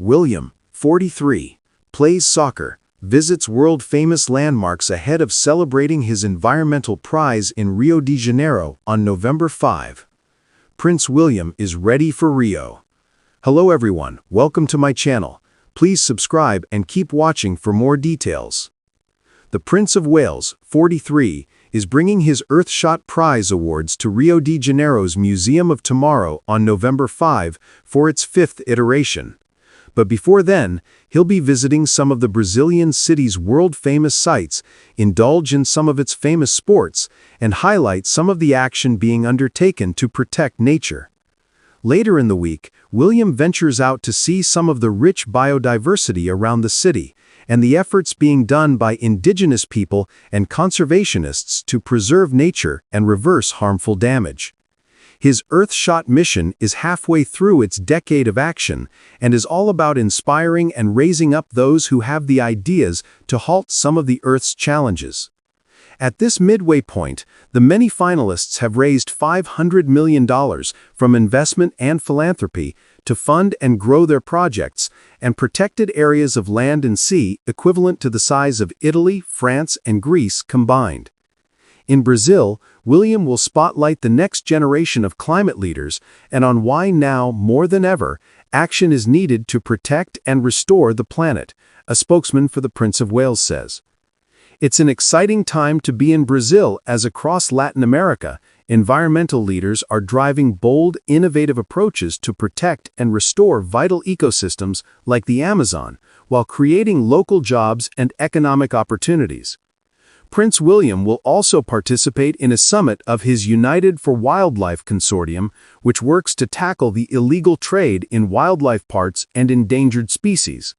William, 43, plays soccer, visits world-famous landmarks ahead of celebrating his environmental prize in Rio de Janeiro on November 5. Prince William is ready for Rio. Hello everyone, welcome to my channel. Please subscribe and keep watching for more details. The Prince of Wales, 43, is bringing his Earthshot Prize Awards to Rio de Janeiro's Museum of Tomorrow on November 5 for its 5th iteration. But before then, he'll be visiting some of the Brazilian city's world-famous sites, indulge in some of its famous sports, and highlight some of the action being undertaken to protect nature. Later in the week, William ventures out to see some of the rich biodiversity around the city, and the efforts being done by indigenous people and conservationists to preserve nature and reverse harmful damage. His Earthshot mission is halfway through its decade of action and is all about inspiring and raising up those who have the ideas to halt some of the Earth's challenges. At this midway point, the many finalists have raised $500 million from investment and philanthropy to fund and grow their projects and protected areas of land and sea equivalent to the size of Italy, France, and Greece combined. In Brazil, William will spotlight the next generation of climate leaders and on why now, more than ever, action is needed to protect and restore the planet, a spokesman for the Prince of Wales says. It's an exciting time to be in Brazil as across Latin America, environmental leaders are driving bold, innovative approaches to protect and restore vital ecosystems like the Amazon, while creating local jobs and economic opportunities. Prince William will also participate in a summit of his United for Wildlife consortium, which works to tackle the illegal trade in wildlife parts and endangered species.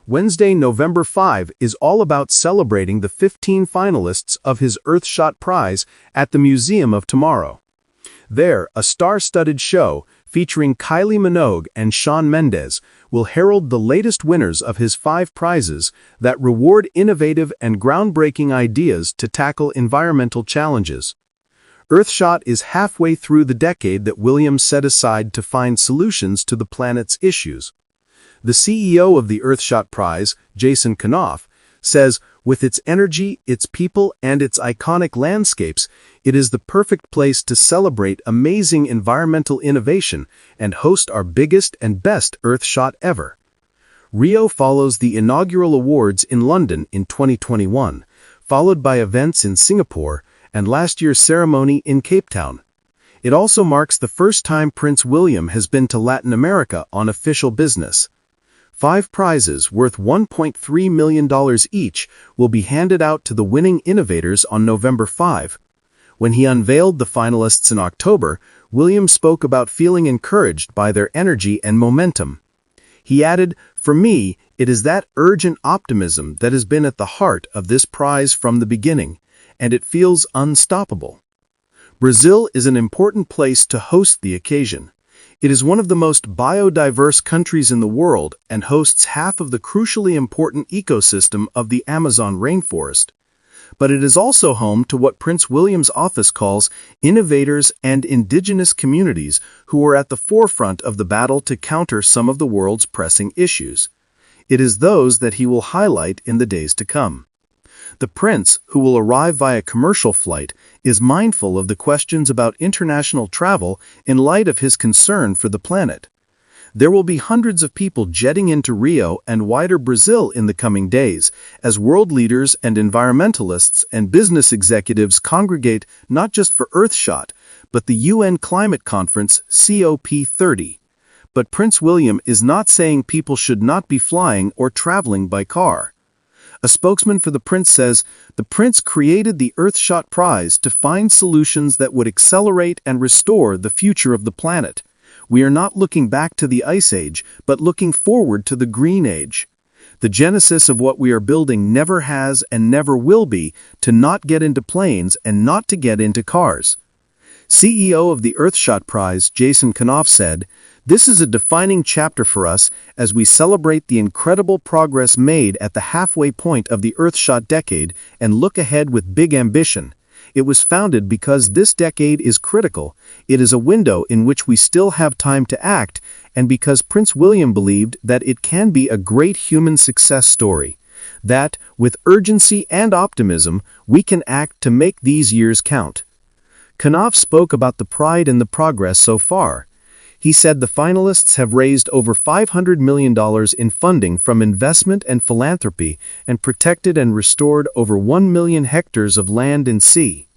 Wednesday, November 5 is all about celebrating the 15 finalists of his Earthshot Prize at the Museum of Tomorrow. There, a star-studded show featuring Kylie Minogue and Shawn Mendes will herald the latest winners of his 5 prizes that reward innovative and groundbreaking ideas to tackle environmental challenges. Earthshot is halfway through the decade that William set aside to find solutions to the planet's issues. The CEO of the Earthshot Prize, Jason Knopf, says, with its energy, its people, and its iconic landscapes, it is the perfect place to celebrate amazing environmental innovation and host our biggest and best Earthshot ever. Rio follows the inaugural awards in London in 2021, followed by events in Singapore and last year's ceremony in Cape Town. It also marks the first time Prince William has been to Latin America on official business. 5 prizes worth $1.3 million each will be handed out to the winning innovators on November 5. When he unveiled the finalists in October, William spoke about feeling encouraged by their energy and momentum. He added, "For me, it is that urgent optimism that has been at the heart of this prize from the beginning, and it feels unstoppable." Brazil is an important place to host the occasion. It is one of the most biodiverse countries in the world and hosts half of the crucially important ecosystem of the Amazon rainforest. But it is also home to what Prince William's office calls innovators and indigenous communities who are at the forefront of the battle to counter some of the world's pressing issues. It is those that he will highlight in the days to come. The prince, who will arrive via commercial flight, is mindful of the questions about international travel in light of his concern for the planet. There will be hundreds of people jetting into Rio and wider Brazil in the coming days, as world leaders and environmentalists and business executives congregate not just for Earthshot, but the UN Climate Conference COP30. But Prince William is not saying people should not be flying or traveling by car. A spokesman for the prince says, "The prince created the Earthshot Prize to find solutions that would accelerate and restore the future of the planet. We are not looking back to the Ice Age, but looking forward to the Green Age. The genesis of what we are building never has and never will be to not get into planes and not to get into cars." CEO of the Earthshot Prize, Jason Knopf, said, "This is a defining chapter for us as we celebrate the incredible progress made at the halfway point of the Earthshot decade and look ahead with big ambition. It was founded because this decade is critical. It is a window in which we still have time to act, and because Prince William believed that it can be a great human success story. That, with urgency and optimism, we can act to make these years count. Knopf spoke about the pride and the progress so far. He said the finalists have raised over $500 million in funding from investment and philanthropy and protected and restored over 1 million hectares of land and sea.